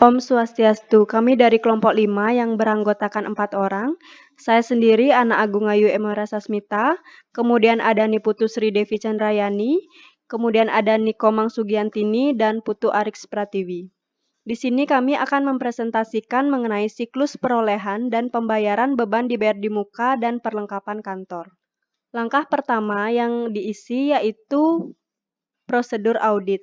Om Swastiastu, kami dari kelompok 5 yang beranggotakan 4 orang. Saya sendiri Ana Agung Ayu Emora Sasmita, kemudian ada Niputu Sri Devi Chandrayani, kemudian ada Nikomang Sugiantini, dan Putu Ariks Pratiwi. Di sini kami akan mempresentasikan mengenai siklus perolehan dan pembayaran beban dibayar di muka dan perlengkapan kantor. Langkah pertama yang diisi yaitu prosedur audit.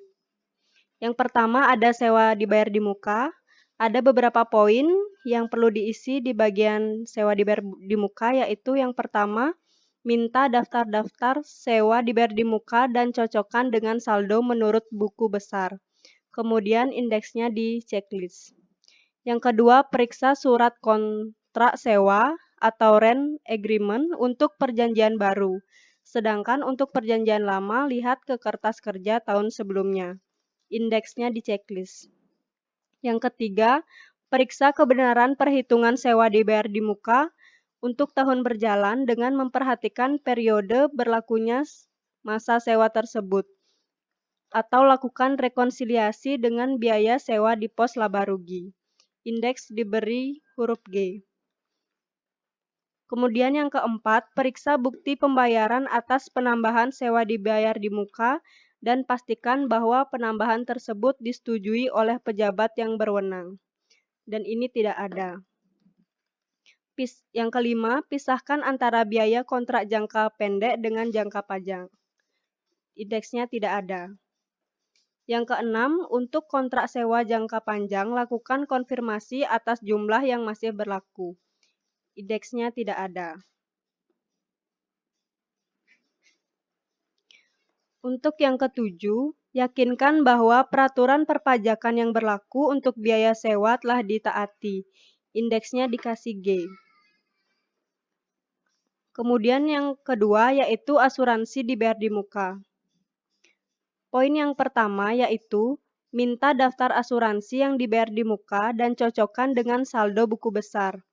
Yang pertama ada sewa dibayar di muka. Ada beberapa poin yang perlu diisi di bagian sewa dibayar di muka, yaitu yang pertama, minta daftar-daftar sewa dibayar di muka dan cocokkan dengan saldo menurut buku besar. Kemudian indeksnya di checklist. Yang kedua, periksa surat kontrak sewa atau rent agreement untuk perjanjian baru. Sedangkan untuk perjanjian lama, lihat ke kertas kerja tahun sebelumnya. Indeksnya di checklist. Yang ketiga, periksa kebenaran perhitungan sewa dibayar di muka untuk tahun berjalan dengan memperhatikan periode berlakunya masa sewa tersebut, atau lakukan rekonsiliasi dengan biaya sewa di pos laba rugi. Indeks diberi huruf G. Kemudian yang keempat, periksa bukti pembayaran atas penambahan sewa dibayar di muka dan pastikan bahwa penambahan tersebut disetujui oleh pejabat yang berwenang. Dan ini tidak ada. Yang kelima, pisahkan antara biaya kontrak jangka pendek dengan jangka panjang. Indeksnya tidak ada. Yang keenam, untuk kontrak sewa jangka panjang, lakukan konfirmasi atas jumlah yang masih berlaku. Indeksnya tidak ada. Untuk yang ketujuh, yakinkan bahwa peraturan perpajakan yang berlaku untuk biaya sewa telah ditaati. Indeksnya dikasih G. Kemudian yang kedua yaitu asuransi dibayar di muka. Poin yang pertama yaitu minta daftar asuransi yang dibayar di muka dan cocokkan dengan saldo buku besar.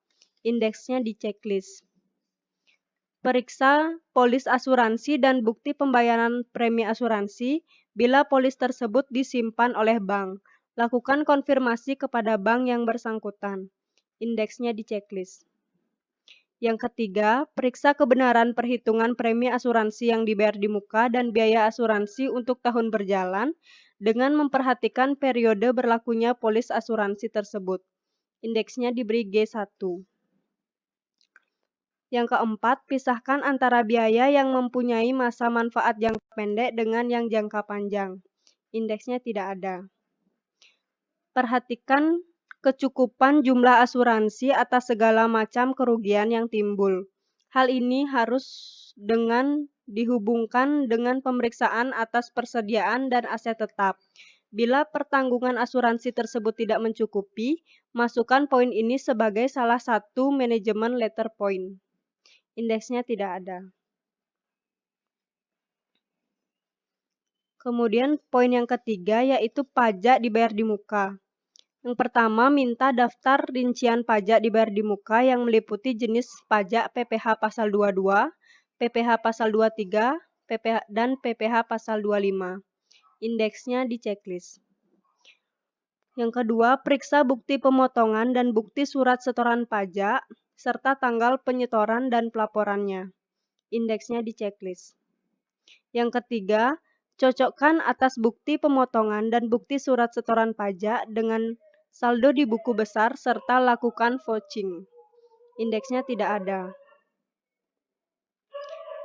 Indeksnya di checklist. Periksa polis asuransi dan bukti pembayaran premi asuransi bila polis tersebut disimpan oleh bank. Lakukan konfirmasi kepada bank yang bersangkutan. Indeksnya di checklist. Yang ketiga, periksa kebenaran perhitungan premi asuransi yang dibayar di muka dan biaya asuransi untuk tahun berjalan dengan memperhatikan periode berlakunya polis asuransi tersebut. Indeksnya diberi G1. Yang keempat, pisahkan antara biaya yang mempunyai masa manfaat jangka pendek dengan yang jangka panjang. Indeksnya tidak ada. Perhatikan kecukupan jumlah asuransi atas segala macam kerugian yang timbul. Hal ini harus dihubungkan dengan pemeriksaan atas persediaan dan aset tetap. Bila pertanggungan asuransi tersebut tidak mencukupi, masukkan poin ini sebagai salah satu manajemen letter point. Indeksnya tidak ada. Kemudian poin yang ketiga yaitu pajak dibayar di muka. Yang pertama, minta daftar rincian pajak dibayar di muka yang meliputi jenis pajak PPh pasal 22, PPh pasal 23, dan PPh pasal 25. Indeksnya di checklist. Yang kedua, periksa bukti pemotongan dan bukti surat setoran pajak serta tanggal penyetoran dan pelaporannya. Indeksnya di checklist. Yang ketiga, cocokkan atas bukti pemotongan dan bukti surat setoran pajak dengan saldo di buku besar serta lakukan vouching. Indeksnya tidak ada.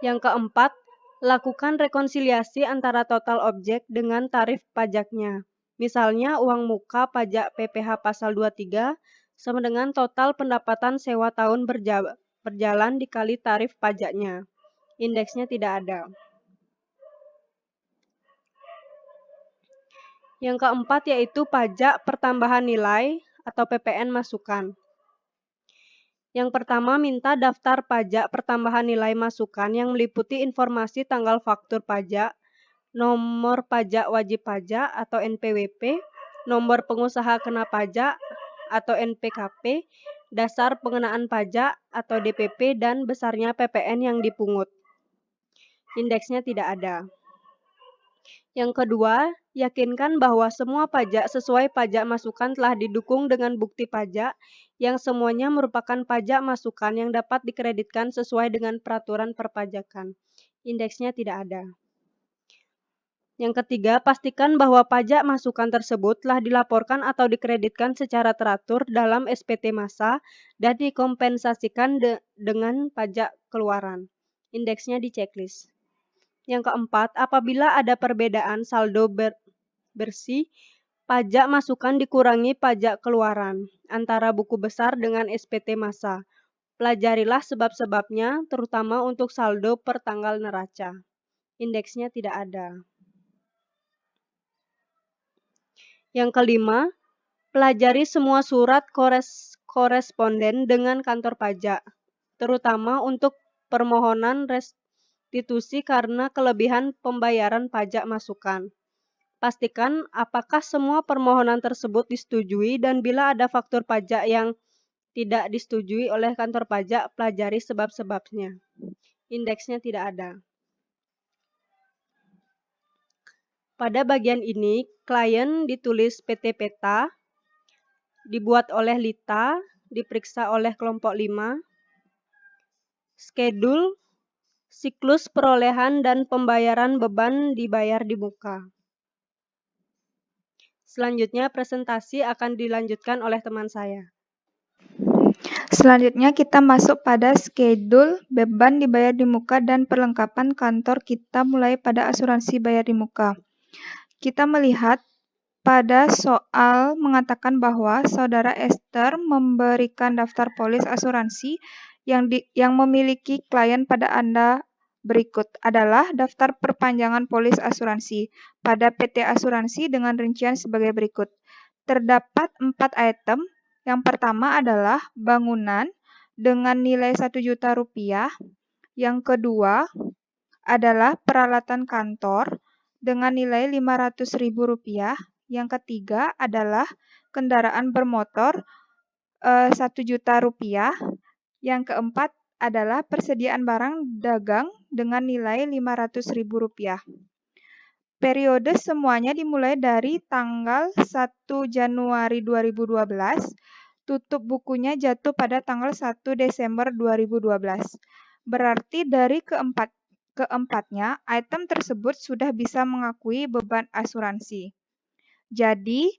Yang keempat, lakukan rekonsiliasi antara total objek dengan tarif pajaknya. Misalnya uang muka pajak PPh pasal 23 sama dengan total pendapatan sewa tahun berjalan dikali tarif pajaknya. Indeksnya tidak ada. Yang keempat yaitu pajak pertambahan nilai atau PPN masukan. Yang pertama, minta daftar pajak pertambahan nilai masukan yang meliputi informasi tanggal faktur pajak, nomor pajak wajib pajak atau NPWP, nomor pengusaha kena pajak atau NPKP, dasar pengenaan pajak atau DPP, dan besarnya PPN yang dipungut. Indeksnya tidak ada. Yang kedua, Yakinkan bahwa semua pajak sesuai pajak masukan telah didukung dengan bukti pajak yang semuanya merupakan pajak masukan yang dapat dikreditkan sesuai dengan peraturan perpajakan. Indeksnya tidak ada. Yang ketiga, pastikan bahwa pajak masukan tersebut telah dilaporkan atau dikreditkan secara teratur dalam SPT massa dan dikompensasikan dengan pajak keluaran. Indeksnya di checklist. Yang keempat, apabila ada perbedaan saldo bersih, pajak masukan dikurangi pajak keluaran antara buku besar dengan SPT massa. Pelajarilah sebab-sebabnya, terutama untuk saldo per tanggal neraca. Indeksnya tidak ada. Yang kelima, pelajari semua surat koresponden dengan kantor pajak, terutama untuk permohonan restitusi karena kelebihan pembayaran pajak masukan. Pastikan apakah semua permohonan tersebut disetujui dan bila ada faktur pajak yang tidak disetujui oleh kantor pajak, pelajari sebab-sebabnya. Indeksnya tidak ada. Pada bagian ini, klien ditulis PT Peta, dibuat oleh Lita, diperiksa oleh kelompok 5, schedule, siklus perolehan dan pembayaran beban dibayar di muka. Selanjutnya presentasi akan dilanjutkan oleh teman saya. Selanjutnya kita masuk pada schedule beban dibayar di muka dan perlengkapan kantor kita mulai pada asuransi bayar di muka. Kita melihat pada soal mengatakan bahwa Saudara Esther memberikan daftar polis asuransi yang memiliki klien pada Anda berikut adalah daftar perpanjangan polis asuransi pada PT Asuransi dengan rincian sebagai berikut. Terdapat 4 item. Yang pertama adalah bangunan dengan nilai Rp1.000.000. Yang kedua adalah peralatan kantor dengan nilai Rp500.000. Yang ketiga adalah kendaraan bermotor Rp1.000.000. Yang keempat adalah persediaan barang dagang dengan nilai Rp500.000. Periode semuanya dimulai dari tanggal 1 Januari 2012, tutup bukunya jatuh pada tanggal 1 Desember 2012. Berarti dari keempatnya, item tersebut sudah bisa mengakui beban asuransi. Jadi,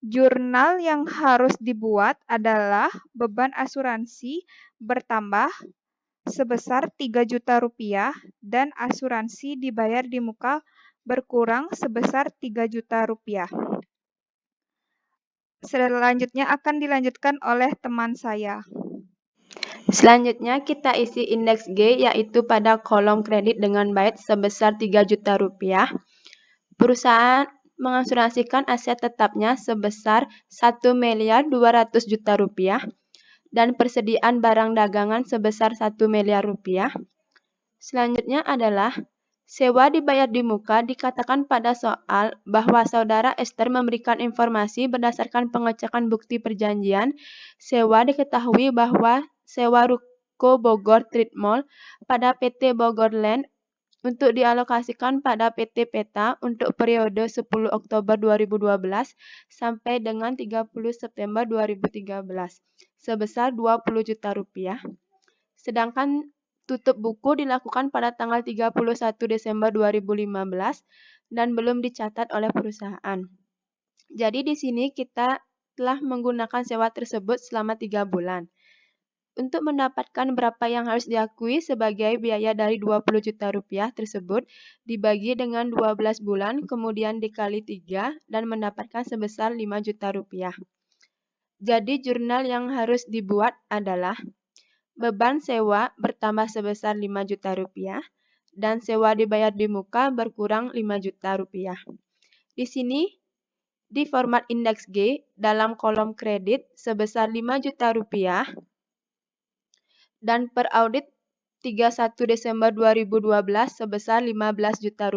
jurnal yang harus dibuat adalah beban asuransi bertambah sebesar Rp3.000.000 dan asuransi dibayar di muka berkurang sebesar Rp3.000.000. Selanjutnya akan dilanjutkan oleh teman saya. Selanjutnya kita isi indeks G yaitu pada kolom kredit dengan bait sebesar Rp3.000.000. Perusahaan mengasuransikan aset tetapnya sebesar Rp1.200.000.000 dan persediaan barang dagangan sebesar Rp1.000.000. Selanjutnya adalah sewa dibayar di muka. Dikatakan pada soal bahwa Saudara Esther memberikan informasi berdasarkan pengecekan bukti perjanjian sewa. Diketahui bahwa sewa ruko Bogor Trade Mall pada PT Bogor Land untuk dialokasikan pada PT Peta untuk periode 10 Oktober 2012 sampai dengan 30 September 2013 sebesar Rp20 juta. Sedangkan tutup buku dilakukan pada tanggal 31 Desember 2015 dan belum dicatat oleh perusahaan. Jadi di sini kita telah menggunakan sewa tersebut selama 3 bulan. Untuk mendapatkan berapa yang harus diakui sebagai biaya dari Rp20 juta tersebut dibagi dengan 12 bulan kemudian dikali 3 dan mendapatkan sebesar Rp5 juta. Jadi jurnal yang harus dibuat adalah beban sewa bertambah sebesar Rp5 juta dan sewa dibayar di muka berkurang Rp5 juta. Di sini di format indeks G dalam kolom kredit sebesar Rp5 juta dan per audit 31 Desember 2012 sebesar Rp15 juta.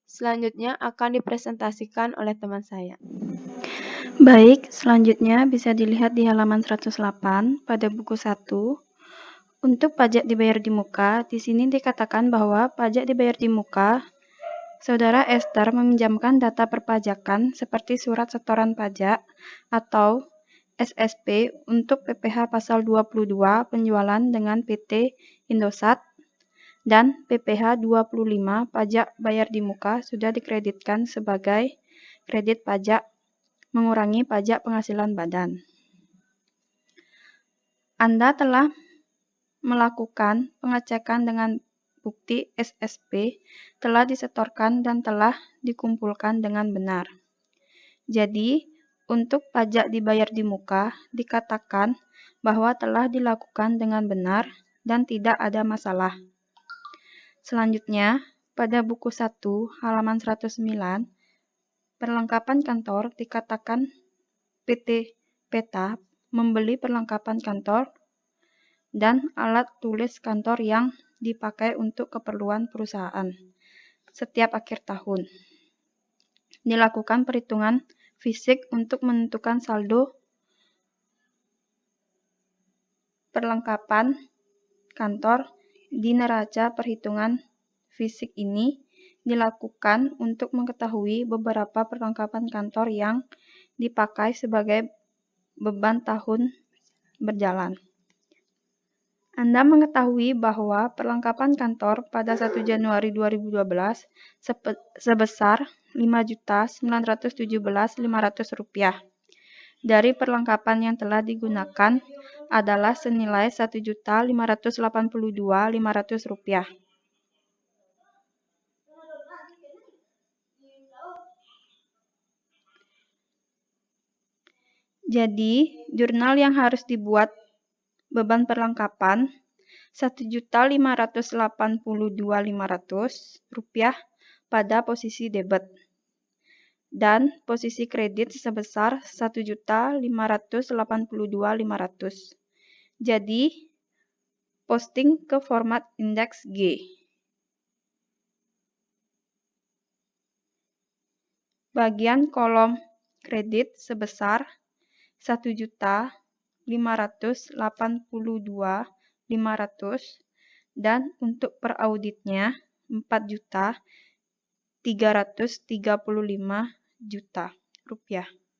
Selanjutnya akan dipresentasikan oleh teman saya. Baik, selanjutnya bisa dilihat di halaman 108 pada buku 1. Untuk pajak dibayar di muka, di sini dikatakan bahwa pajak dibayar di muka Saudara Esther meminjamkan data perpajakan seperti surat setoran pajak atau SSP untuk PPh pasal 22 penjualan dengan PT Indosat dan PPh 25 pajak bayar di muka sudah dikreditkan sebagai kredit pajak mengurangi pajak penghasilan badan. Anda telah melakukan pengecekan dengan bukti SSP telah disetorkan dan telah dikumpulkan dengan benar. Jadi, untuk pajak dibayar di muka dikatakan bahwa telah dilakukan dengan benar dan tidak ada masalah. Selanjutnya, pada buku 1 halaman 109, perlengkapan kantor dikatakan PT Peta membeli perlengkapan kantor dan alat tulis kantor yang dipakai untuk keperluan perusahaan. Setiap akhir tahun, dilakukan perhitungan fisik untuk menentukan saldo perlengkapan kantor. Di neraca perhitungan fisik ini dilakukan untuk mengetahui beberapa perlengkapan kantor yang dipakai sebagai beban tahun berjalan. Anda mengetahui bahwa perlengkapan kantor pada 1 Januari 2012 sebesar Rp5.917.500. Dari perlengkapan yang telah digunakan adalah senilai Rp1.582.500. Jadi, jurnal yang harus dibuat beban perlengkapan Rp1.582.500 pada posisi debit dan posisi kredit sebesar Rp1.582.500. Jadi, posting ke format indeks G. Bagian kolom kredit sebesar Rp1.582.500 dan untuk per auditnya Rp4.335.000.